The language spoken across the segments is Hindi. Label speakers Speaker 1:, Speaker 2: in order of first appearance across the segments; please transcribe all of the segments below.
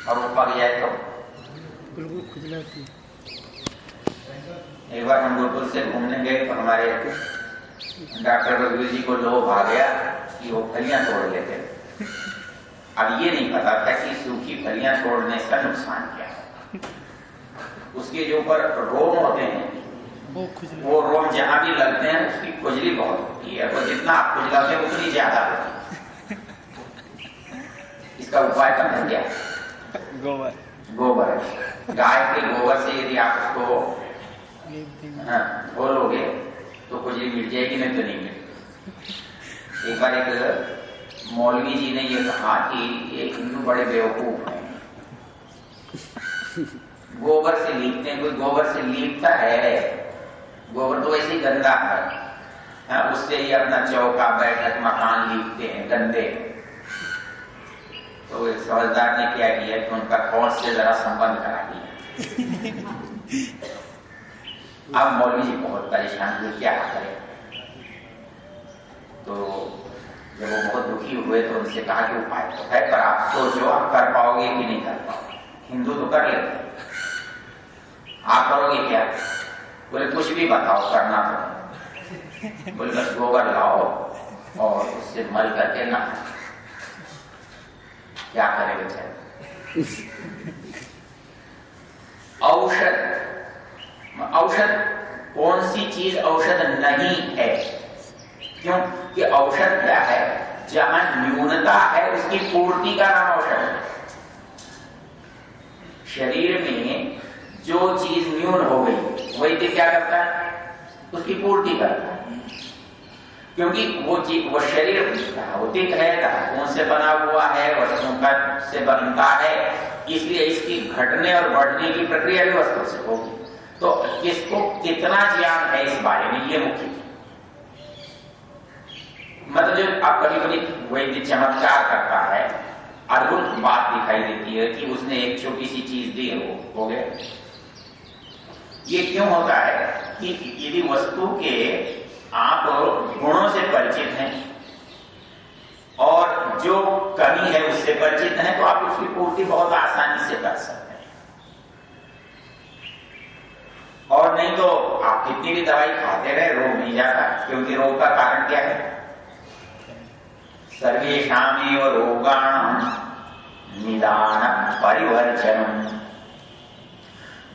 Speaker 1: और वो पक जाए तो
Speaker 2: बिल्कुल खुजलाती।
Speaker 1: एक बार हम गुरुकुल से घूमने गए तो हमारे डॉक्टर रघुवीर जी को लोभ आ गया कि वो फलियां तोड़ लेते। अब ये नहीं पता था कि सूखी फलियां तोड़ने का नुकसान क्या है। उसके जो ऊपर रोम होते हैं वो रोम जहां भी लगते हैं उसकी खुजली बहुत होती है, और जितना आप खुजलाते हैं उतनी ज्यादा होती है। इसका उपाय करना क्या? गोबर गाय के गोबर से यदि आप उसको बोलोगे तो खुजली मिट जाएगी, नहीं तो नहीं मिलेगी। एक बार एक मौलवी जी ने ये कहा कि ये हिंदू बड़े बेवकूफ हैं, गोबर से लीपते हैं। कोई गोबर से लीपता है? गोबर तो वैसे ही गंदा है, उससे ही अपना चौका बैठक मकान लीपते हैं गंदे। तो एक समझदार ने क्या किया कि उनका कौन से जरा संबंध करा दिया। अब मौलवी जी बहुत परेशान हुए, क्या करें। तो जब वो बहुत दुखी हुए तो उनसे कहा कि उपाय तो है, पर आप सोचो आप कर पाओगे कि नहीं कर पाओगे। हिंदू तो कर लेते, आप करोगे क्या? बोले कुछ भी बताओ, करना तो। बोले बस गोबर लाओ और उससे मल करके ना। क्या करें बेचारे? औषध कौन सी चीज औषध नहीं है? क्यों कि औषध क्या है? जहां न्यूनता है उसकी पूर्ति का नाम औषध है। शरीर में जो चीज न्यून हो गई वैद्य क्या करता है? उसकी पूर्ति करता है। क्योंकि वो शरीर भौतिक है, धातुओं से बना हुआ है, वस्तुओं का से बनता है, इसलिए इसकी घटने और बढ़ने की प्रक्रिया भी वस्तु से होगी। तो किसको कितना ज्ञान है इस बारे में, ये मुख्य है। मतलब जो आप कभी कभी वैद्य चमत्कार करता है, अद्भुत बात दिखाई देती है कि उसने एक छोटी सी चीज दी, हो गया। ये क्यों होता है कि यदि वस्तु के आप गुणों से परिचित हैं और जो कमी है उससे परिचित हैं, तो आप उसकी पूर्ति बहुत आसानी से कर सकते हैं। और नहीं तो आप कितनी भी दवाई खाते रहे, रोग नहीं जाता। क्योंकि रोग का कारण क्या है? सर्वेषामेव रोगाणां निदानं परिवर्जनम्।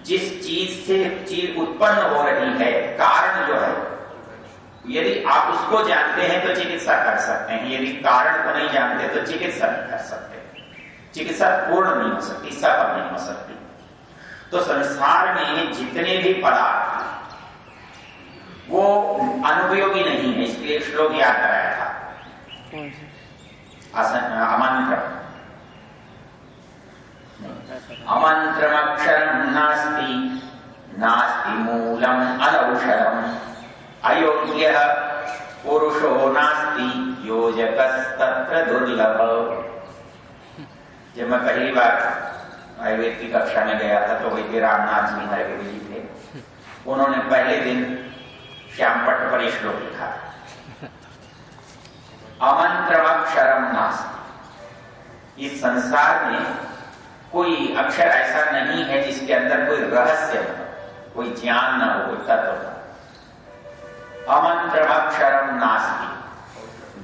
Speaker 1: जिस चीज से चीज उत्पन्न हो रही है, कारण जो है, यदि आप उसको जानते हैं तो चिकित्सा कर सकते हैं। यदि कारण को नहीं जानते तो चिकित्सा नहीं कर सकते। चिकित्सा पूर्ण नहीं हो सकती, सफल नहीं हो सकती। तो संसार में जितने भी पदार्थ वो अनुपयोगी नहीं है। इसलिए एक श्लोक याद कराया था, अमंत्रमक्षरं नास्ति नास्ति मूलम अनौषधम अयोग्यः पुरुषो नास्ति योजकस्तत्र दुर्लभ। जब मैं पहली बार आयुर्वेद की कक्षा में गया था तो वैद्य रामनाथ जी हमारे गुरु जी थे। उन्होंने पहले दिन श्यामपट्ट पर श्लोक लिखा, अमंत्रमक्षरम नास्ति। इस संसार में कोई अक्षर ऐसा नहीं है जिसके अंदर कोई रहस्य न हो, कोई ज्ञान न हो, कोई तत्व न हो। अमंत्रमक्षरम नास्ति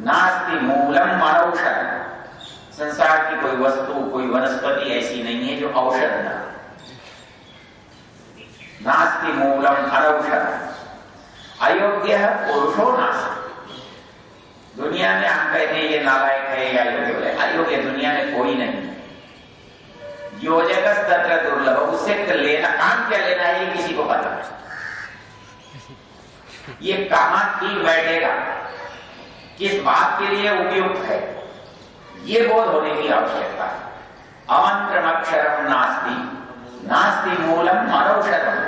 Speaker 1: नास्ति मूलम अनौषधम। संसार की कोई वस्तु, कोई वनस्पति ऐसी नहीं है जो औषध न हो। नास्ति मूलम अनौषधम अयोग्य पुरुषो नास्ति। दुनिया में हम कहते हैं ये नालायक है या योग्य है, अयोग्य दुनिया में कोई नहीं। योजक तत्र दुर्लभ, उससे लेना काम क्या लेना है ये किसी को पता नहीं। ये कहां ठीक बैठेगा, किस बात के लिए उपयुक्त है, ये बोध होने की आवश्यकता है। अमंत्रमक्षरम नास्ति नास्ति मूलम अनौषधम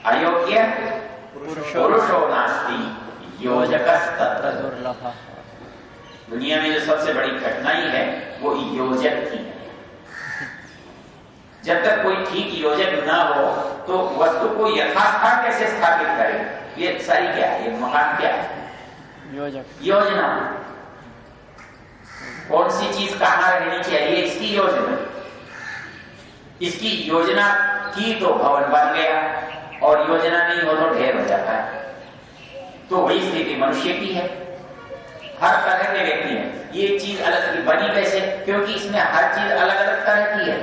Speaker 1: अयोग्य पुरुषो नास्ति योजकस्तत्र दुर्लभ। दुनिया में जो सबसे बड़ी कठिनाई है वो योजक की है। जब तक कोई ठीक योजक न हो तो वस्तु को यथास्थान कैसे स्थापित करे, ये सारी क्या है, ये मकान क्या है? योजना। कौन सी चीज कहां रहनी चाहिए, इसकी योजना। इसकी योजना की तो भवन बन गया, और योजना नहीं हो तो ढेर हो जाता है। तो वही स्थिति मनुष्य की है, हर तरह के व्यक्ति है। ये चीज अलग की बनी कैसे? क्योंकि इसमें हर चीज अलग अलग तरह की है।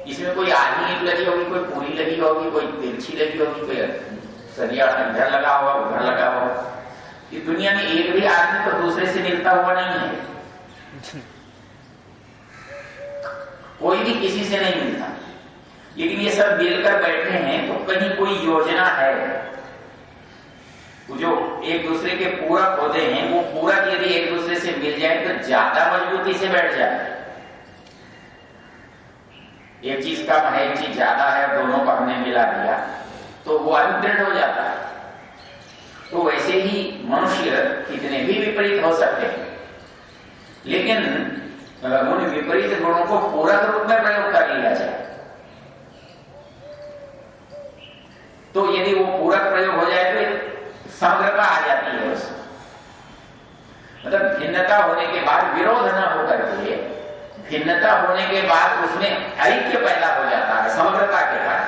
Speaker 1: इसमें कोई आधी ईंट लगी होगी, कोई पूरी लगी होगी, कोई तिरछी लगी होगी, कोई सरिया इधर लगा हुआ, उधर लगा हुआ। ये दुनिया में एक भी आदमी तो दूसरे से मिलता हुआ नहीं है, कोई भी किसी से नहीं मिलता। लेकिन ये सब मिलकर बैठे हैं तो कहीं कोई योजना है। जो एक दूसरे के पूरक होते हैं, वो पूरक यदि एक दूसरे से मिल जाए तो ज्यादा मजबूती से बैठ जाए। एक चीज कम है, एक चीज ज्यादा है, दोनों को हमने मिला दिया तो वो अनुदृढ़ हो जाता है। तो वैसे ही मनुष्य कितने भी विपरीत हो सकते हैं, लेकिन उन विपरीत गुणों को पूरक रूप में प्रयोग कर लिया जाए तो यदि वो पूरक प्रयोग हो जाए तो समग्रता आ जाती है उसमें। मतलब भिन्नता होने के बाद विरोध न होकर के, भिन्नता होने के बाद उसमें ऐक्य पैदा हो जाता है समग्रता के बाद।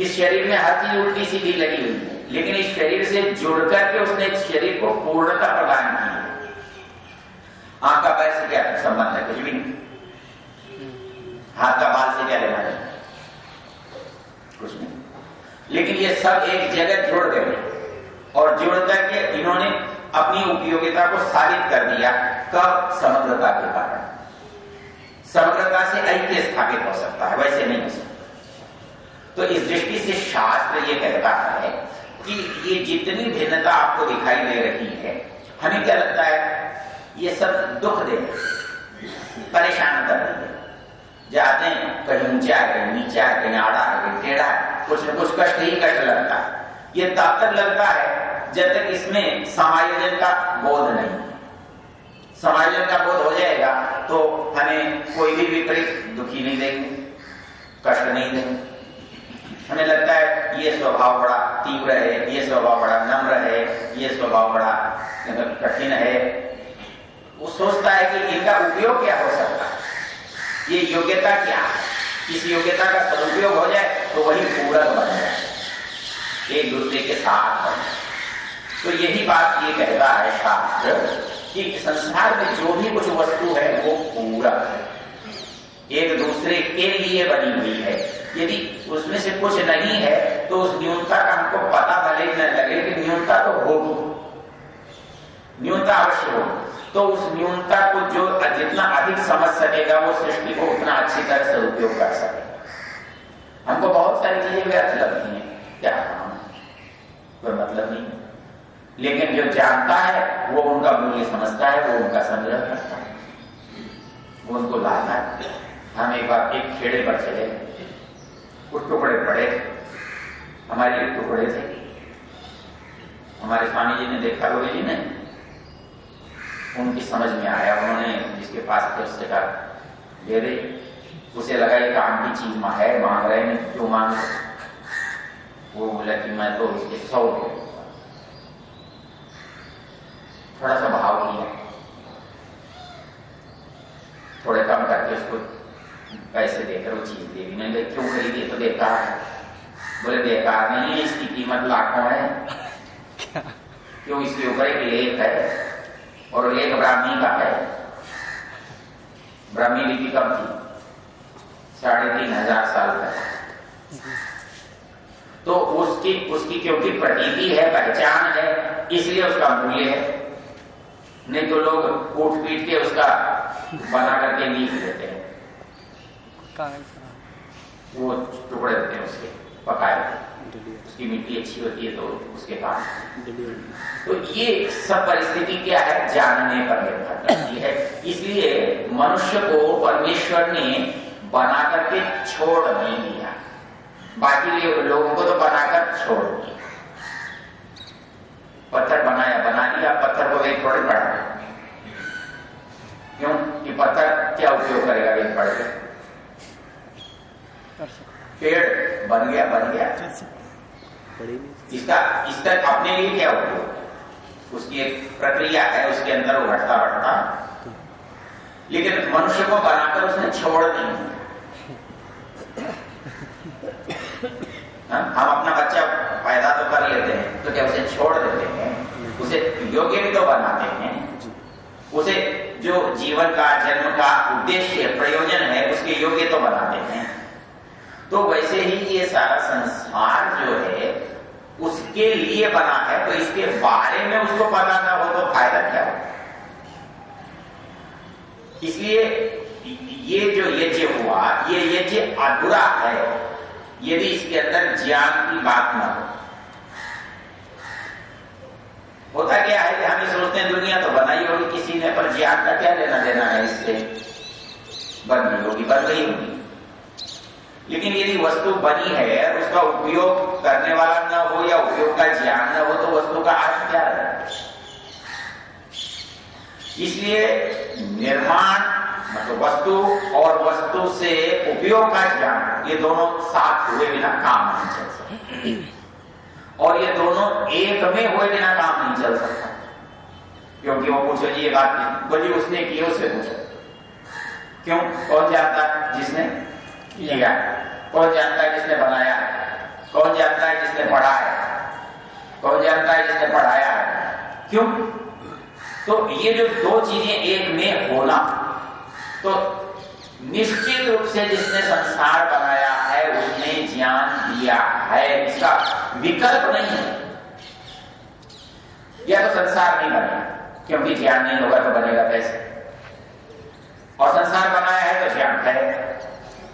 Speaker 1: इस शरीर में हर चीज उल्टी सीधी लगी हुई है, लेकिन इस शरीर से जुड़कर के उसने इस शरीर को पूर्णता प्रदान की है। आंख का पैर से क्या संबंध है? कुछ भी नहीं। हाथ का बाल से क्या लेना है? कुछ नहीं। लेकिन ये सब एक जगह जुड़ गए, और जुड़ करके इन्होंने अपनी उपयोगिता को साबित कर दिया। कब? समग्रता के कारण। समग्रता से ऐक्य स्थापित हो सकता है, वैसे नहीं हो सकता। तो इस दृष्टि से शास्त्र ये कहता है कि ये जितनी भिन्नता आपको दिखाई दे रही है, हमें क्या लगता है? ये सब दुख दे, परेशान कर रही है। जाते हैं कहीं ऊंचा है, कहीं नीचा है, कहीं आड़ा है, कहीं टेढ़ा है, कुछ न कुछ कष्ट ही कष्ट लगता है। ये तब तक लगता है जब तक इसमें समायोजन का बोध नहीं। समायोजन का बोध हो जाएगा तो हमें कोई भी विपरीत दुखी नहीं देंगे, कष्ट नहीं देंगे। हमें लगता है ये स्वभाव बड़ा तीव्र है, ये स्वभाव बड़ा नम्र है, ये स्वभाव बड़ा कठिन है। वो सोचता है कि इनका उपयोग क्या हो सकता है, ये योग्यता क्या है, इस योग्यता का सदुपयोग हो जाए तो वही पूरक बन जाए, एक दूसरे के साथ बन जाए। तो यही बात ये कहता है शास्त्र कि संसार में जो भी कुछ वस्तु है वो पूरक है, एक दूसरे के लिए बनी हुई है। यदि उसमें से कुछ नहीं है तो उस न्यूनता का हमको पता भले न लगे, लेकिन न्यूनता तो होगी, न्यूनता अवश्य होगी। तो उस न्यूनता को जो जितना अधिक समझ सकेगा वो सृष्टि को उतना अच्छी तरह से उपयोग कर सकेगा। हमको बहुत सारी चीजें व्यर्थ लगती हैं, क्या कोई मतलब नहीं, लेकिन जो जानता है वो उनका मूल्य समझता है, वो उनका संग्रह करता है, वो उनको लाता है। हम एक बार एक खेड़े पर चले, कुछ टुकड़े पड़े, हमारे टुकड़े थे। हमारे स्वामी जी ने देखा, गुरु जी ने, उनकी समझ में आया, उन्होंने जिसके पास थे उससे कहा दे दे। उसे लगा ये काम की चीज है, मांग रहे हैं, क्यों मांग रहे? वो बोला कि मैं तो इसके 100 रुपये। थोड़ा सा भाव किया, थोड़े कम करके उसको पैसे देकर वो चीज दे दी। मैंने क्यों खरीदी? तो बेकार है। बोले बेकार नहीं है, इसकी कीमत लाखों है। क्यों? इसके ऊपर एक लेख है और लेख ब्राह्मी का है। ब्राह्मी लिपि कब थी? 3500 साल पहले। तो उसकी क्योंकि प्रतीति है, पहचान है, इसलिए उसका मूल्य है। नहीं तो लोग कूट पीट के उसका बना करके लिख देते हैं, वो टुकड़े होते हैं उसके पकाए, उसकी मिट्टी अच्छी होती है तो उसके पास। तो ये सब परिस्थिति क्या है? जानने पर निर्भर करती है। इसलिए मनुष्य को परमेश्वर ने बना करके छोड़ नहीं दिया, बाकी लोगों को तो बनाकर छोड़ दिया। पत्थर बनाया, बना दिया, पत्थर को वेद थोड़े पड़ा। क्यों कि पत्थर क्या उपयोग करेगा वेद पढ़ के? पेड़ बन गया इसका अपने लिए क्या उपयोग? उसकी एक प्रक्रिया है, उसके अंदर वो घटता बढ़ता लेकिन मनुष्य को बनाकर उसने छोड़ दी। हम अपना बच्चा पैदा तो कर लेते हैं, तो क्या उसे छोड़ देते हैं? उसे योग्य भी तो बनाते हैं। उसे जो जीवन का, जन्म का उद्देश्य, प्रयोजन है, उसके योग्य तो बनाते हैं। तो वैसे ही ये सारा संसार जो है उसके लिए बना है, तो इसके बारे में उसको पता ना हो तो फायदा क्या हो? इसलिए ये जो यज्ञ हुआ, ये यज्ञ अधूरा है यदि इसके अंदर ज्ञान की बात ना हो। होता क्या है कि हम ये सोचते हैं दुनिया तो बनाई होगी किसी ने, पर ज्ञान का क्या लेना देना है इससे? बन गई होगी, बन गई होगी, लेकिन यदि वस्तु बनी है उसका उपयोग करने वाला न हो या उपयोग का ज्ञान न हो तो वस्तु का अर्थ क्या है? इसलिए निर्माण मतलब वस्तु और वस्तु से उपयोग का ज्ञान, ये दोनों साथ हुए बिना काम नहीं चल सकता। और ये दोनों एक में हुए बिना काम नहीं चल सकता। क्योंकि वो पूछो जी ये बात बोली उसने की, उससे पूछो क्यों? कौन जानता है जिसने किया? कौन जानता है जिसने बनाया? कौन जानता है जिसने पढ़ा है? कौन जानता है जिसने पढ़ाया है? क्यों? तो ये जो दो चीजें एक में होना, तो निश्चित रूप से जिसने संसार बनाया है उसने ज्ञान दिया है, इसका विकल्प नहीं है। या तो संसार नहीं बनेगा, क्योंकि ज्ञान नहीं होगा तो बनेगा कैसे? और संसार बनाया है तो ज्ञान है,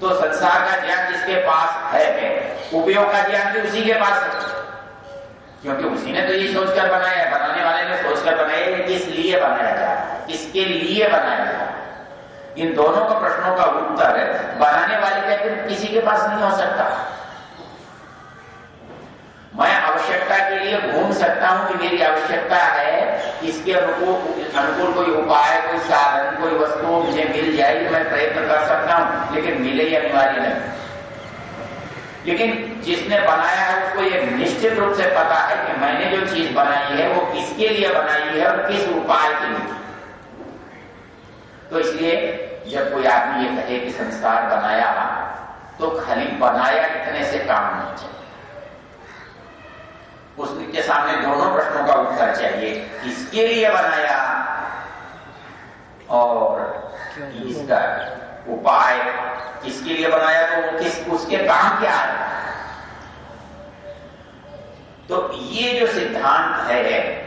Speaker 1: तो संसार का ज्ञान जिसके पास है, उपयोग का ज्ञान भी उसी के पास है, क्योंकि उसी ने तो ये सोचकर बनाया है। बनाने वाले ने सोचकर बनाया है, किस लिए बनाया जा रहा है, किसके लिए बनाया जा रहा है। इन दोनों का प्रश्नों का उत्तर बनाने वाले का फिर किसी के पास नहीं हो सकता। मैं आवश्यकता के लिए घूम सकता हूं कि मेरी आवश्यकता है, इसके अनुकूल कोई उपाय, कोई साधन, कोई वस्तु मुझे मिल जाए, मैं प्रयत्न कर सकता हूं, लेकिन मिले ही अनिवार्य नहीं। लेकिन जिसने बनाया है उसको ये निश्चित रूप से पता है कि मैंने जो चीज बनाई है वो किसके लिए बनाई है और किस उपाय के लिए। तो इसलिए जब कोई आदमी ये कहे कि संसार बनाया, तो खाली बनाया इतने से काम नहीं चले। उसके सामने दोनों प्रश्नों का उत्तर चाहिए, किसके लिए बनाया और इसका उपाय किसके लिए बनाया, तो उसके काम क्या है। तो ये जो सिद्धांत है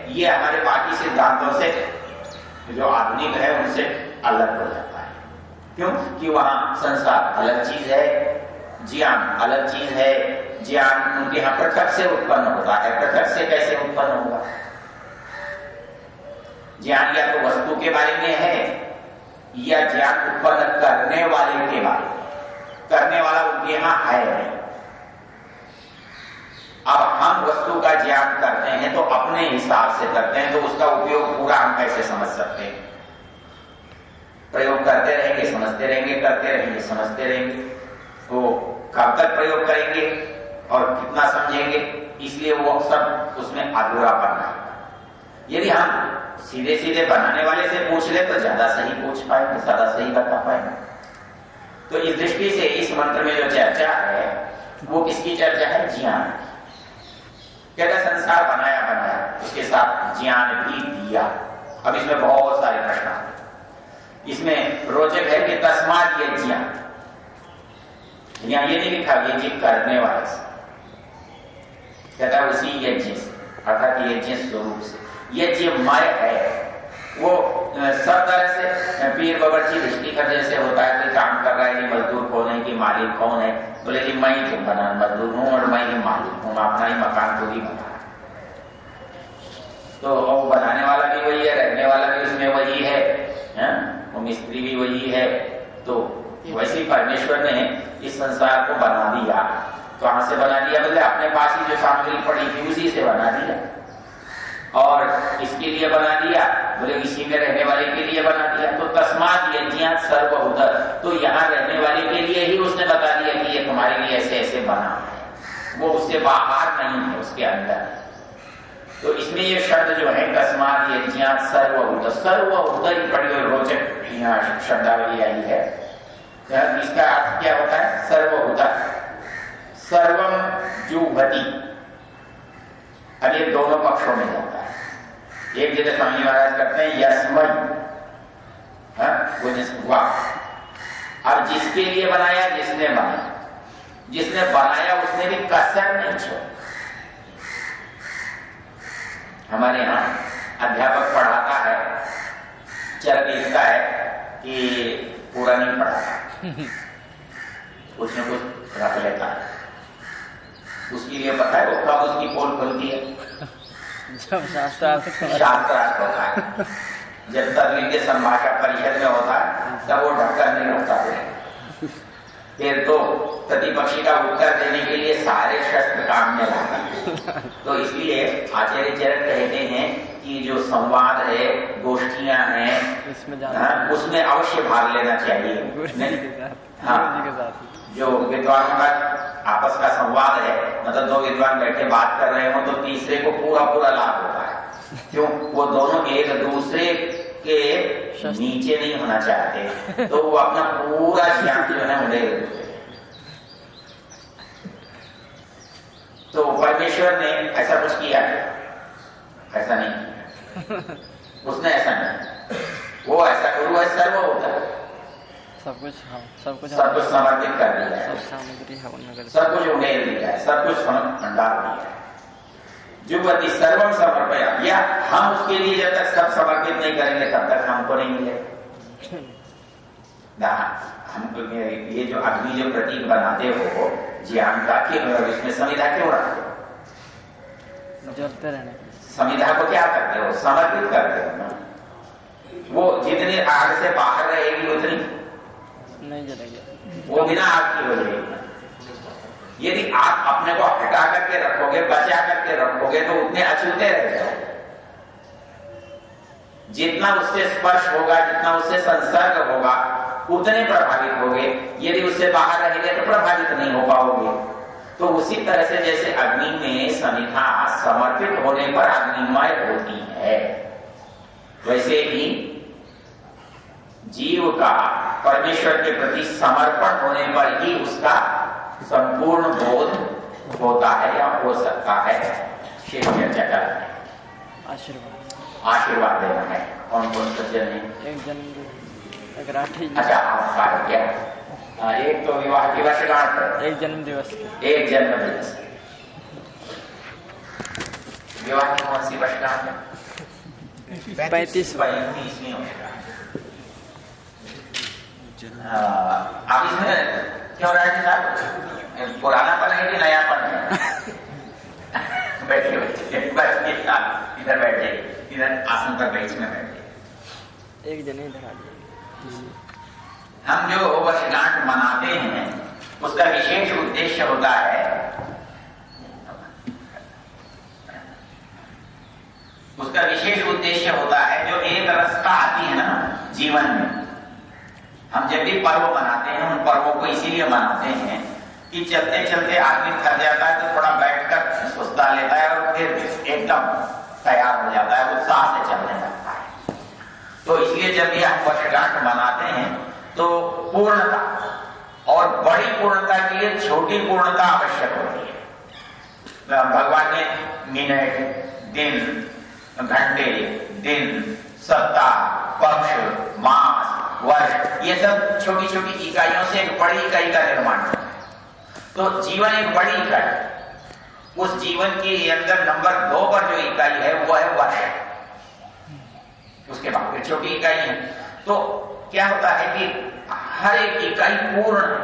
Speaker 1: ये हमारे बाकी सिद्धांतों से जो आधुनिक है उनसे अलग हो जाता है। क्यों? कि वहां संसार अलग चीज है, ज्ञान अलग चीज है। ज्ञान उनके यहां पृथक से उत्पन्न होता है। पृथक से कैसे उत्पन्न होगा? ज्ञान या तो वस्तु के बारे में है या ज्ञान उत्पन्न करने वाले के बारे में। करने वाला उनके यहां है नहीं। अब हम वस्तु का ज्ञान करते हैं तो अपने हिसाब से करते हैं, तो उसका उपयोग पूरा हम कैसे समझ सकते हैं? प्रयोग करते रहेंगे, समझते रहेंगे, करते रहेंगे, समझते रहेंगे, तो कब तक प्रयोग करेंगे और कितना समझेंगे? इसलिए वो सब उसमें अधूरापन है। यदि हम सीधे सीधे बनाने वाले से पूछ ले तो ज्यादा सही पूछ पाएंगे, ज्यादा सही बता पाएंगे। तो इस दृष्टि से इस मंत्र में जो चर्चा है वो किसकी चर्चा है? ज्ञान। कहता संसार बनाया, उसके साथ ज्ञान भी दिया। अब इसमें बहुत सारे प्रश्न हैं। इसमें रोचक है कि तस्मात् यज्ञ, यहां ये नहीं लिखा यज्ञ करने वाले से, कहता है उसी यज्ञ से, अर्थात यज्ञ स्वरूप से। यज्ञमय है वो सब तरह से। पीर बावर्ची दृष्टि का जैसे होता है, कोई काम कर रहा है कि मजदूर कौन है, कि मालिक कौन है, बोले कि मैं ही बना मजदूर हूं और मैं ही मालिक हूं, अपना ही मकान खुद ही बना। तो वो बनाने वाला भी वही है, रहने वाला भी उसमें वही है, वो मिस्त्री भी वही है। तो वैसे ही परमेश्वर ने इस संसार को बना दिया। कहां से बना दिया? बोले अपने पास ही जो सामग्री पड़ी थी उसी से बना दिया। और इसके लिए बना दिया, बोले इसी में रहने वाले के लिए बना दिया। तो तस्मात् यज्ञात् सर्वभूतः, तो यहाँ रहने वाले के लिए ही उसने बता दिया कि ये तुम्हारे लिए ऐसे ऐसे बना है। वो उससे बाहर नहीं है, उसके अंदर। तो इसमें ये शब्द जो है कस्मात यज्ञात सर्वभूत, सर्वभूत ही बड़ी और रोचक यहाँ शब्दावली आई है। इसका अर्थ क्या होता है? सर्वभूत, सर्वम जुहति। अब ये दोनों पक्षों में जाता है। एक जगह स्वामी महाराज करते हैं यस्मय, वो अब जिसके लिए बनाया, जिसने बनाया, जिसने बनाया उसने भी कसर नहीं छोड़ी। हमारे यहाँ अध्यापक पढ़ाता है, चल लिखता है कि पूरा नहीं पढ़ाता, कुछ न कुछ रख लेता है। उसके लिए पता है वो कब उसकी पोल खुलती है?
Speaker 2: जब
Speaker 1: शास्त्रार्थ होता है। जब तक के संभाषा परिषद में होता है तब वो ढक्कन नहीं रखता है। फिर तो प्रतिपक्षी का उत्तर देने के लिए सारे शस्त्र काम में लाता है। तो इसलिए आचार्य चरक कहते हैं कि जो संवाद है, गोष्ठियां हैं, उसमें अवश्य भाग लेना चाहिए। हाँ, जो विद्वानों का आपस का संवाद है, मतलब दो विद्वान बैठे बात कर रहे हो तो तीसरे को पूरा पूरा लाभ होता है। क्यों? वो दोनों एक दूसरे के नीचे नहीं होना चाहते, तो वो अपना पूरा ज्ञान जो है उड़े। तो परमेश्वर ने ऐसा कुछ किया है? ऐसा नहीं किया। उसने ऐसा नहीं, वो ऐसा गुरु है, सर्व होता है, सब कुछ समर्पित कर दिया है, सब कुछ उड़ेल दिया है, सब कुछ भंडार दिया है। जुगवती सर्वम समर्पया, या हम उसके लिए जब तक सब समर्पित नहीं करेंगे तब तक हमको नहीं मिलेगा। हमको ये जो अग्नि जो प्रतीक बनाते हो ज्ञान का, इसमें समिधा क्यों रखते हो?
Speaker 2: जलते रहने।
Speaker 1: समिधा को क्या करते हो? समर्पित करते हो ना। वो जितनी आग से बाहर रहेगी उतनी
Speaker 2: नहीं जलेगी,
Speaker 1: वो बिना आग की हो जाएगी। यदि आप अपने को हटा करके रखोगे, बचा करके रखोगे, तो उतने अछूते रह जाओगे। जितना उससे स्पर्श होगा, जितना उससे संसर्ग होगा, उतने प्रभावित होगे। यदि उससे बाहर रहेंगे तो प्रभावित नहीं हो पाओगे। तो उसी तरह से जैसे अग्नि में समिधा समर्पित होने पर अग्निमय होती है, वैसे ही जीव का परमेश्वर के प्रति समर्पण होने पर ही उसका संपूर्ण बोध होता है या हो सकता है। शेष चर्चा करेंगे। आशीर्वाद देना है। कौन कौन सज्जन है?
Speaker 2: एक जन्म, एक राठी।
Speaker 1: अच्छा, आपका क्या? एक तो विवाह की वर्षगांठ,
Speaker 2: एक जन्म दिवस,
Speaker 1: एक जन्म दिवस। विवाह की कौन सी वर्षगांठ है?
Speaker 2: 35वीं
Speaker 1: वर्षगांठ। आप इसमें क्यों राजी साहब? पुरानापन है कि नयापन है? बैठिए इधर बैठ जाइए, इधर आसन पर बीच में बैठिए।
Speaker 2: एक जने इधर आ जाइए।
Speaker 1: हम जो वर्षगांठ मनाते हैं उसका विशेष उद्देश्य होता है, उसका विशेष उद्देश्य होता है जो एक रस्ता आती है ना जीवन में। हम जब भी पर्व मनाते हैं उन पर्वों को इसीलिए मनाते हैं कि चलते चलते आदमी थक जाता है तो थोड़ा बैठकर सुस्ता लेता है और फिर एकदम तैयार हो जाता है, उत्साह से चलने लगता है। तो इसलिए जब भी हम वर्षगांठ मनाते हैं तो पूर्णता, और बड़ी पूर्णता के लिए छोटी पूर्णता आवश्यक होती है। भगवान ने मिनट, दिन, घंटे, दिन, सप्ताह, पक्ष, मास, वर्ष, ये सब छोटी छोटी इकाइयों से एक बड़ी इकाई का निर्माण है। तो जीवन एक बड़ी इकाई, उस जीवन के अंदर नंबर 2 पर जो इकाई है वो है वर्ष, उसके बाद फिर छोटी इकाई है। तो क्या होता है कि हर एक इकाई पूर्ण है,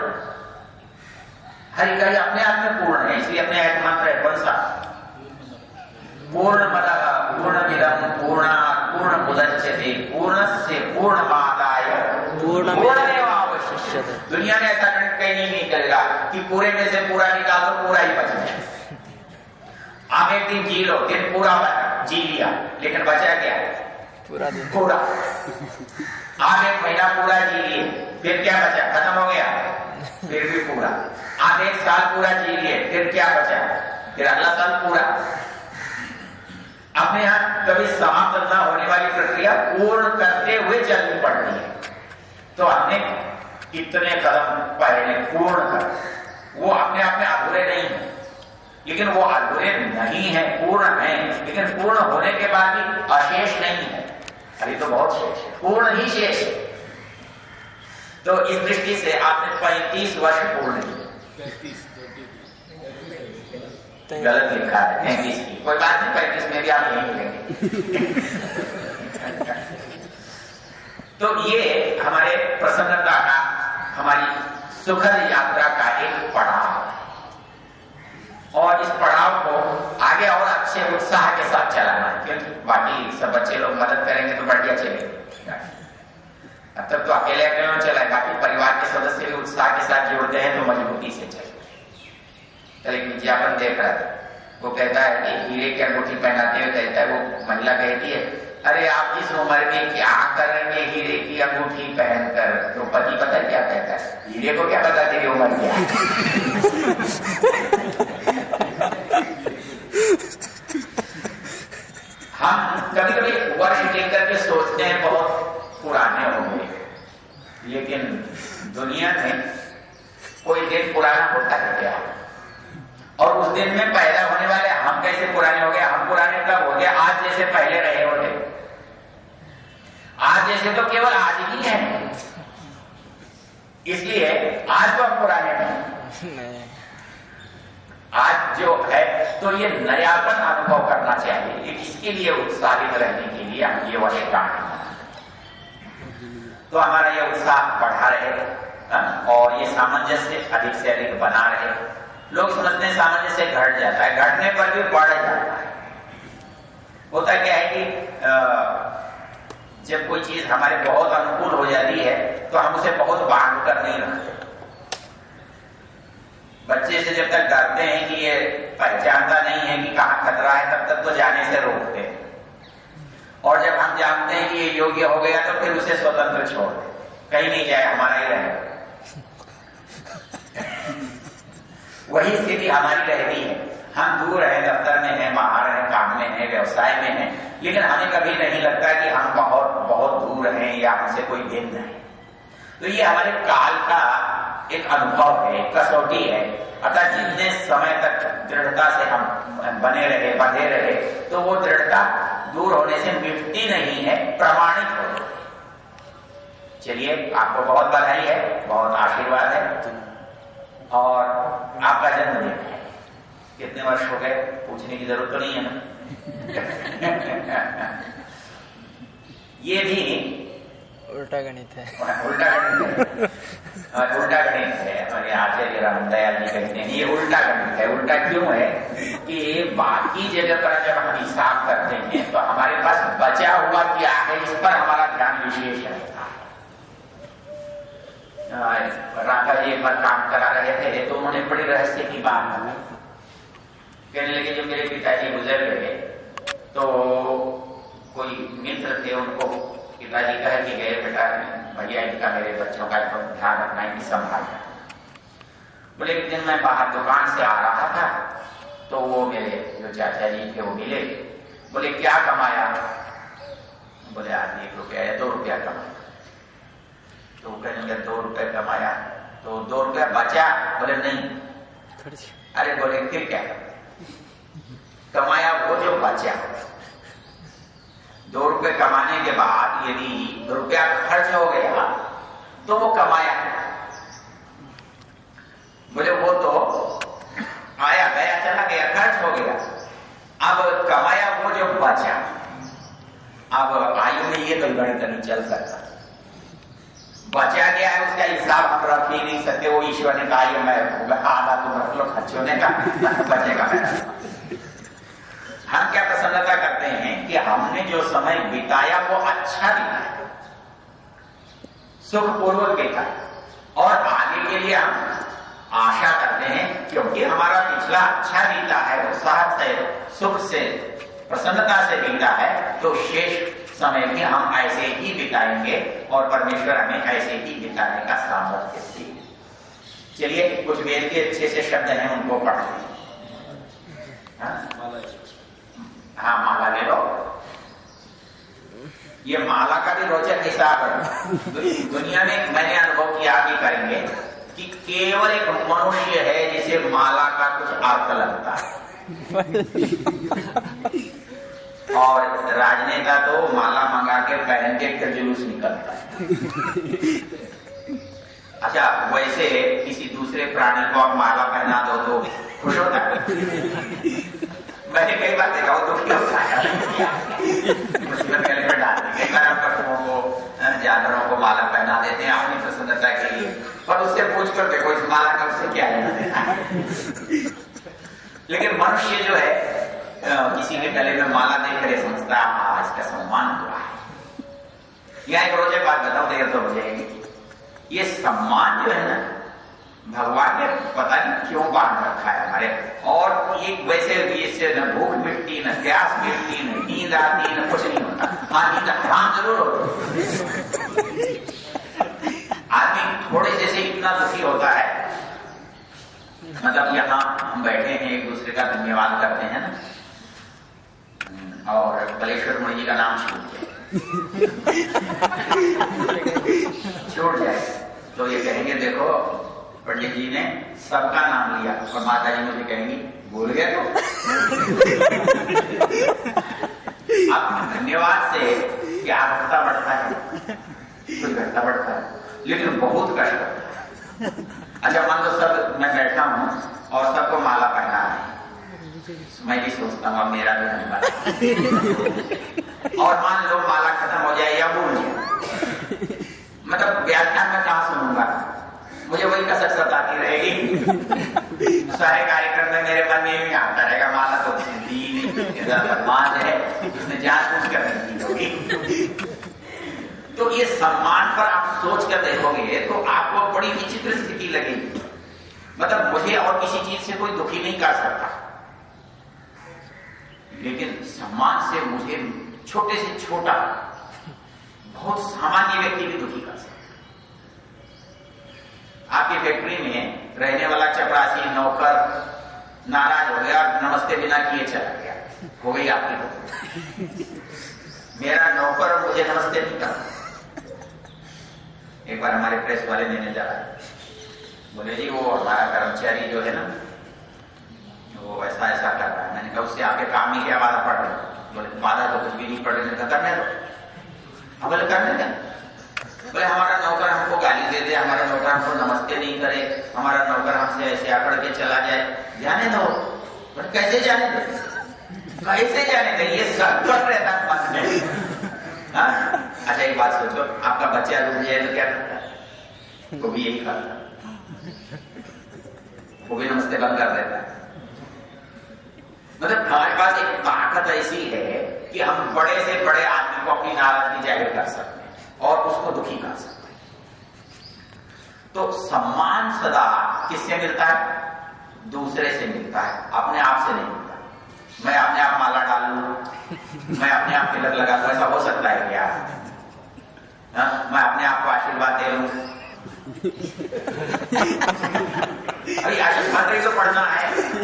Speaker 1: हर इकाई अपने आप में पूर्ण है। इसलिए अपने एक मंत्र है कौन सा? पूर्णमदः पूर्णमिदं पूर्णात् पूर्णमुदच्यते पूर्णस्य पूर्णमादाय पूर्णमेवावशिष्यते। दुनिया में ऐसा गणित कहीं नहीं करेगा कि पूरे में से पूरा निकाल दो, पूरा ही बच जाए। आप एक दिन जी लो, दिन पूरा जी लिया, लेकिन बचा क्या?
Speaker 2: पूरा दिन,
Speaker 1: पूरा। आप एक महीना पूरा जी लिए, फिर क्या बचा? खत्म हो गया, फिर भी पूरा। आप एक साल पूरा जी लिए, फिर क्या बचा? फिर अगला साल पूरा। अपने यहाँ कभी समाप्त न होने वाली प्रक्रिया पूर्ण करते हुए चलनी पड़ती है। तो हमने इतने कदम पहले पूर्ण कर, वो अपने आप में अधूरे नहीं है, लेकिन वो अधूरे नहीं है, पूर्ण है, लेकिन पूर्ण होने के बाद भी अशेष नहीं है, अभी तो बहुत शेष है, पूर्ण ही शेष है। तो इस दृष्टि से आपने 35 वर्ष पूर्ण किए। गलत लिखा है 35 की, कोई बात नहीं, 35 में भी आप यही मिलेंगे। तो ये हमारे प्रसन्नता का, हमारी सुखद यात्रा का एक पड़ाव है, और इस पड़ाव को आगे और अच्छे उत्साह के साथ चलाना है, क्योंकि बाकी सब बच्चे लोग मदद करेंगे तो बढ़िया चलेगा। अब तक तो अकेले अकेले चला है, बाकी परिवार के सदस्य भी उत्साह के साथ जोड़ते हैं तो मजबूती से चले। कल एक विज्ञापन देख रहा था, वो कहता है कि हीरे की अंगूठी पहनाते हुए कहता है, वो महिला कहती है, अरे आप इस उम्र में क्या करेंगे हीरे की अंगूठी पहनकर? तो पति पता है क्या कहता है, हीरे को क्या पता तेरी उम्र क्या है। हम कभी कभी वर्ष लेकर के सोचते हैं बहुत पुराने होंगे, लेकिन दुनिया में कोई दिन पुराना होता है क्या? और उस दिन में पैदा होने वाले हम कैसे पुराने हो गए? हम पुराने कब हो गए? आज जैसे पहले रहे होते। आज जैसे तो केवल आज ही है, इसलिए आज तो हम पुराने नहीं। आज जो है तो ये नयापन अनुभव करना चाहिए, इसके लिए उत्साहित रहने के लिए हम ये वाले काम, तो हमारा ये उत्साह बढ़ा रहे और ये सामंजस्य अधिक से अधिक बना रहे। लोग समझते हैं सामंजस्य घट जाता है, घटने पर भी बढ़ जाता है। होता क्या है कि जब कोई चीज हमारे बहुत अनुकूल हो जाती है तो हम उसे बहुत बांध कर नहीं रखते। बच्चे से जब तक डरते हैं कि ये पहचानता नहीं है कि कहाँ खतरा है, तब तक तो जाने से रोकते हैं, और जब हम जानते हैं कि ये योग्य हो गया तो फिर उसे स्वतंत्र छोड़ दे, कहीं नहीं जाए, हमारा ही रहे। वही स्थिति हमारी रहती है। हम दूर हैं, दफ्तर में हैं, बाहर हैं, काम में हैं, व्यवसाय में हैं, लेकिन हमें कभी नहीं लगता कि हम बहुत बहुत दूर हैं या हमसे कोई भिन्न है। तो ये हमारे काल का एक अनुभव है, कसौटी है। अतः जितने समय तक दृढ़ता से हम बने रहे, बंधे रहे, तो वो दृढ़ता दूर होने से मिटती नहीं है, प्रमाणित हो रही है। चलिए, आपको बहुत बधाई है, बहुत आशीर्वाद है, और आपका जन्मदिन है। कितने वर्ष हो गए पूछने की जरूरत तो नहीं है ना। ये भी
Speaker 2: उल्टा गणित है,
Speaker 1: उल्टा गणित है, उल्टा गणित है। हमारे आचार्य रामदयाल जी कहते हैं ये उल्टा गणित है। उल्टा क्यों है कि बाकी जगह पर जब हम हिसाब करते हैं तो हमारे पास बचा हुआ क्या है, इस पर हमारा ध्यान विशेष रहता है। राधा जी एक बार काम करा रहे थे तो उन्होंने बड़ी रहस्य की बात कहने लगे, जो मेरे पिताजी गुजर गए तो कोई मित्र थे, उनको पिताजी कह के गए, बेटा भैया इनका मेरे बच्चों का ध्यान रखना, इनकी संभालना। बोले एक दिन मैं बाहर दुकान से आ रहा था तो वो मेरे जो चाचा जी थे वो मिले, बोले क्या कमाया? बोले आज 1 रुपया या 2 रुपया कमाया। तो कहने लगे 2 रुपये कमाया, तो 2 रुपया बचा? बोले नहीं। अरे बोले फिर क्या कमाया? वो जो बचा। 2 रुपये कमाने के बाद यदि रुपया खर्च हो गया तो वो कमाया। बोले वो तो आया गया, चला गया, खर्च हो गया। अब कमाया वो जो बचा। अब आयु में ये तो गणित नहीं चल सकता। बचा गया है उसका हिसाब हम रख ही नहीं सकते। वो ईश्वर ने कहा मैं आधा तुम रख लो, खर्च होने का बचेगा मेरा। हम क्या प्रसन्नता करते हैं कि हमने जो समय बिताया वो अच्छा बिताया, सुखपूर्वक बिताया, और आगे के लिए हम आशा करते हैं क्योंकि हमारा पिछला अच्छा बीता है, उत्साह से, सुख से, प्रसन्नता से बीता है, तो शेष समय भी हम ऐसे ही बिताएंगे और परमेश्वर हमें ऐसे ही बिताने का सामर्थ्य देगा। चलिए कुछ वेद के अच्छे से शब्द हैं उनको पढ़ते हैं। हाँ माला ले लो। ये माला का भी रोचक हिसाब है। दुनिया में मैंने अनुभव किया, भी करेंगे कि केवल एक मनुष्य है जिसे माला का कुछ अर्थ लगता है। और राजनेता तो माला मंगा के पहन के फिर जुलूस निकलता है। अच्छा, वैसे किसी दूसरे प्राणी को आप माला पहना दो तो खुश होता है? मैंने कई बार देखा वो दुखी होता है, मुसीबत गले में डालते। कई बार आप पशुओं को, जानवरों को माला पहना देते हैं अपनी प्रसन्नता के लिए, पर उससे पूछ कर देखो इस माला का उससे क्या लेना देना है। लेकिन मनुष्य जो है किसी के गले में माला देख कर समझता है हाँ इसका सम्मान हुआ है। यहाँ एक रोचक बात बताओ, देर तो हो जाएगी। ये सम्मान जो है ना, भगवान ने पता नहीं क्यों बांध रखा है हमारे। और एक वैसे इससे न भूख मिटती, न प्यास मिटती, न नींद आती, न कुछ नहीं होता। हाँ नींद हराम जरूर होती। आदमी थोड़े जैसे इतना दुखी होता है, मतलब यहाँ हम बैठे हैं एक दूसरे का धन्यवाद करते हैं ना, और बलेश्वर मुनि जी का नाम छूट जाए तो ये कहेंगे देखो पंडित जी ने सबका नाम लिया, और माता जी मुझे कहेंगी भूल गए तो। अब धन्यवाद से क्या घटता बढ़ता है? कुछ घटता बढ़ता है, लेकिन बहुत कष्ट होता है। अच्छा मान लो सब मैं बैठा हूं और सबको माला पहना है, मैं भी सोचता हूँ मेरा भी धन्यवाद। और मान लो माला खत्म हो जाए या भूल जाए, मतलब व्याख्यान में कहाँ सुनूंगा, मुझे वही कसक सताती रहेगी। सारे कार्यक्रम में मेरे मन में भी आता रहेगा माला तो दी नहीं, सम्मान है उसने जानबूझ कर दी होगी। तो ये सम्मान पर आप सोच कर देखोगे तो आपको बड़ी विचित्र स्थिति लगेगी। मतलब मुझे और किसी चीज से कोई दुखी नहीं कर सकता, लेकिन सम्मान से मुझे छोटे से छोटा बहुत सामान्य व्यक्ति भी दुखी कर सकता। आपकी फैक्ट्री में रहने वाला चपरासी नौकर नाराज हो गया, नमस्ते बिना किए चला गया, हो गई आपकी फैक्ट्री। मेरा नौकर मुझे नमस्ते नहीं करता। एक बार हमारे प्रेस वाले मैनेजर आए, बोले जी वो हमारा कर्मचारी जो है ना वो ऐसा ऐसा कर रहा है। मैंने कहा उससे आपके काम में क्या वादा पड़ रहा है? बोले वादा तो कुछ भी नहीं पड़ रहा, करने दो। हम बोले करने दें। बोले हमारा नौकर हमको गाली दे दे, हमारा नौकर हमको नमस्ते नहीं करे, हमारा नौकर हमसे ऐसे आकड़ के चला जाए, जाने दो। बोले कैसे जाने दे? कैसे जाने दे? ये सब कर रहता मन में। अच्छा एक बात सोचो, आपका बच्चा रुक जाए तो क्या करता है? वो भी यही करता है, वो भी नमस्ते बंद कर देता है। मतलब हमारे पास एक ताकत ऐसी है कि हम बड़े से बड़े आदमी को अपनी नाराजगी जाहिर कर सकते हैं और उसको दुखी कर सकते हैं। तो सम्मान सदा किससे मिलता है? दूसरे से मिलता है, अपने आप से नहीं मिलता। मैं अपने आप माला डाल लूं, मैं अपने आप तिलक लगा लूं, ऐसा हो सकता है क्या? मैं अपने आप को आशीर्वाद दे लूं। अरे आशीर्वाद तो पढ़ना है,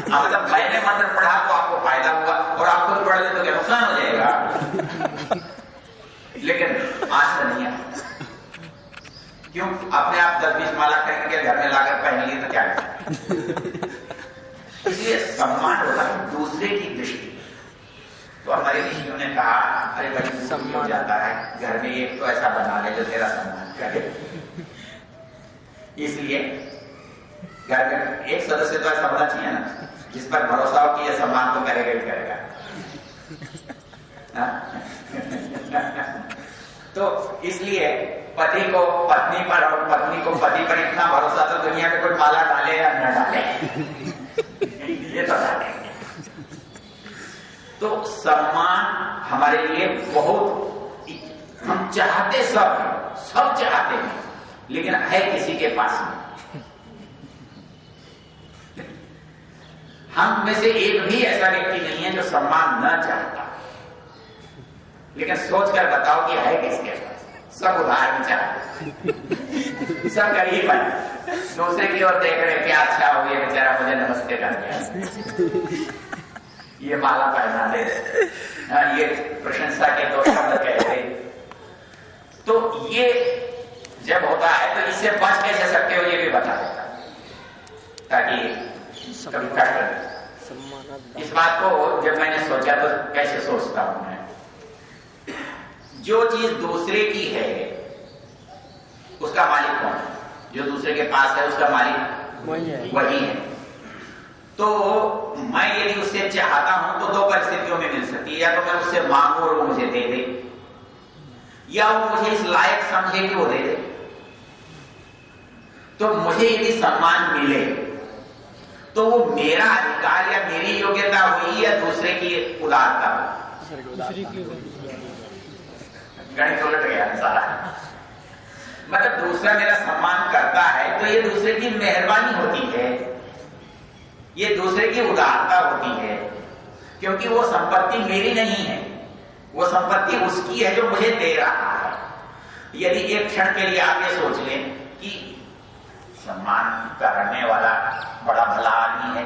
Speaker 1: मतलब मैंने मंत्र पढ़ा तो आपको फायदा होगा और आप खुद पढ़ ले तो क्या नुकसान हो जाएगा? लेकिन आज तो नहीं है। क्यों? अपने आप 10-20 माला खरीद के घर में लाकर पहन लिए तो क्या है? इसलिए सम्मान होता है दूसरे की दृष्टि। तो हमारे ऋषियों ने कहा अरे भाई सम्मान हो जाता है, घर में एक तो ऐसा बना ले जो तेरा सम्मान करे। इसलिए घर में एक सदस्य तो ऐसा होना चाहिए ना जिस पर भरोसा हो कि यह सम्मान तो करेगा ही करेगा। तो इसलिए पति को पत्नी पर और पत्नी को पति पर इतना भरोसा तो दुनिया में कोई माला डाले या न डाले, ये तो डाले। तो सम्मान हमारे लिए बहुत, हम चाहते सब चाहते हैं, लेकिन है किसी के पास नहीं। हम में से एक भी ऐसा व्यक्ति नहीं है जो सम्मान न चाहता। लेकिन सोच कर बताओ कि है किसके पास? सब उधार में चाहते, सब गरीब है, दूसरे की ओर देख रहे क्या अच्छा हो गया बेचारा मुझे नमस्ते कर दिया। ये माला पहना दे, ये प्रशंसा के 2 शब्द कहते। तो ये जब होता है तो इससे बच कैसे सकते हो ये भी बता देता, ताकि कभी कष्ट। इस बात को जब मैंने सोचा तो कैसे सोचता हूं मैं, जो चीज दूसरे की है उसका मालिक कौन है? जो दूसरे के पास है उसका मालिक वही है। तो मैं यदि उससे चाहता हूं तो 2 परिस्थितियों में मिल सकती है, या तो मैं उससे मांगू और वो मुझे दे दे, या वो मुझे इस लायक समझे कि वो दे दे। तो मुझे यदि सम्मान मिले तो वो मेरा अधिकार या मेरी योग्यता हुई या दूसरे की उदारता हुई? गणित उलट गया सारा। मतलब दूसरा मेरा सम्मान करता है तो ये दूसरे की मेहरबानी होती है, ये दूसरे की उदारता होती है, क्योंकि वो संपत्ति मेरी नहीं है, वो संपत्ति उसकी है जो मुझे दे रहा है। यदि एक क्षण के लिए आप ये सोच लें कि सम्मान करने वाला बड़ा भला आदमी है,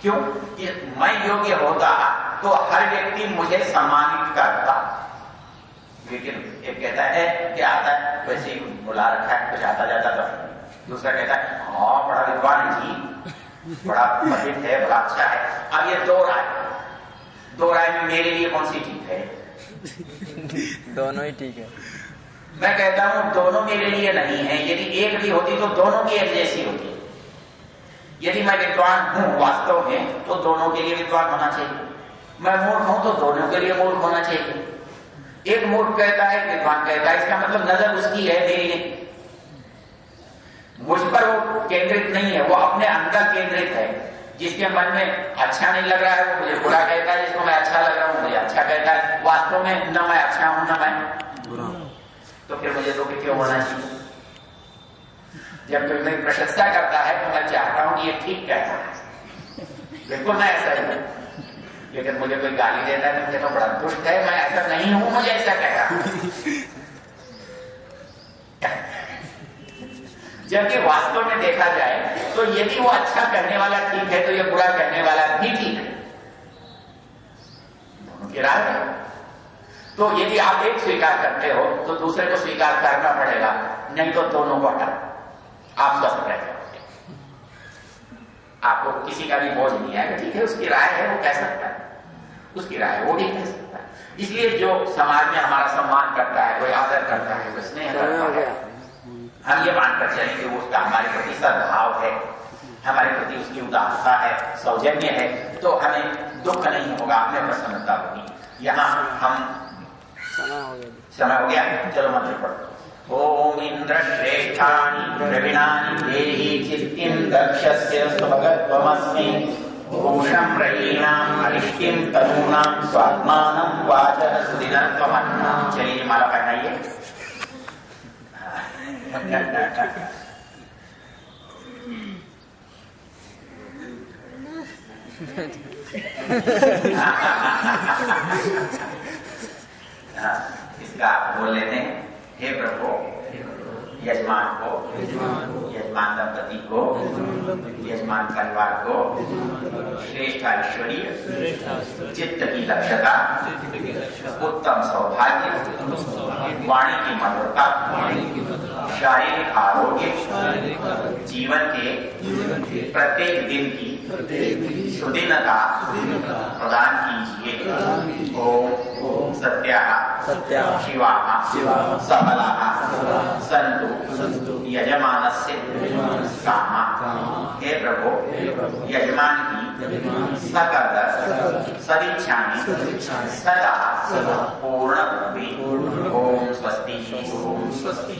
Speaker 1: क्यों कि मैं योग्य होता तो हर व्यक्ति मुझे सम्मानित करता, लेकिन एक कहता है क्या आता है वैसे ही बुला रखा है, कुछ आता जाता तो। दूसरा कहता है हाँ बड़ा विद्वान है जी, बड़ा पंडित है, बड़ा अच्छा है। अब ये 2 राय में मेरे लिए कौन सी ठीक है?
Speaker 2: दोनों ही ठीक है।
Speaker 1: मैं कहता हूं दोनों मेरे लिए नहीं है। यदि एक भी होती तो दोनों की एक जैसी होती। यदि मैं विद्वान हूं वास्तव में तो दोनों के लिए विद्वान होना चाहिए, मैं मूर्ख हूं तो दोनों के लिए मूर्ख होना चाहिए। एक मूर्ख कहता है, विद्वान कहता है, इसका मतलब नजर उसकी है, मेरी नहीं। मुझ पर वो केंद्रित नहीं है, वो अपने अंदर केंद्रित है। जिसके मन में अच्छा नहीं लग रहा है वो मुझे बुरा कहता है, जिसको मैं अच्छा लग रहा हूं मुझे अच्छा कहता है। वास्तव में न मैं अच्छा हूं न मैं बुरा, तो फिर मुझे दुख क्यों होना चाहिए? जब कोई मेरी प्रशंसा करता है तो मैं चाहता हूं कि ये ठीक कहता है, बिल्कुल मैं ऐसा ही हूं। लेकिन मुझे कोई गाली देता है तो मुझे तो बड़ा दुष्ट है, मैं ऐसा नहीं हूं, मुझे ऐसा कह रहा। जबकि वास्तव में देखा जाए तो यदि वो अच्छा करने वाला ठीक है तो ये बुरा करने वाला भी ठीक है, दोनों की राय है। तो यदि आप एक स्वीकार करते हो तो दूसरे को स्वीकार करना पड़ेगा, नहीं तो दोनों को हटा, आप स्वस्थ रहे, आपको किसी का भी बोझ नहीं आएगा। ठीक है, उसकी राय है, वो कह सकता है, उसकी राय वो भी कह सकता है। इसलिए जो समाज में हमारा सम्मान करता है, कोई आदर करता है, कोई स्नेह करता है, हम ये मानकर चलें कि वो उसका हमारे प्रति सद्भाव है, हमारे प्रति उसकी उदारता है, सौजन्य है, तो हमें दुख नहीं होगा, हमें प्रसन्नता होगी। यहाँ हम समय हो गया, चलो मंत्र पढ़ो। ओम इंद्र श्रेष्ठानि द्रविणानि देहि चित्तिं दक्षस्य स्वभगत्वमस्मि भूषं रयीणाम् अरिष्टिं तनूनां स्वात्मानं वाचः सुदिनत्वमन्नाम्। चलिए माला पहनाइए। इसका बोल लेते हैं, हे प्रभु यजमान को, यजमान दंपति को, यजमान परिवार को श्रेष्ठ ऐश्वर्य, चित्त की दक्षता, उत्तम सौभाग्य, वाणी की मधुरता, शारीरिक आरोग्य, जीवन के प्रत्येक दिन की सुदिनता प्रदान कीजिए। ओम सत्याः शिवाः सबलाः सन्तु यजमानस्य कामाः। हे प्रभु यजमान की सकल सदिच्छानि सदा पूर्ण। ओम स्वस्ति। ओम स्वस्ति।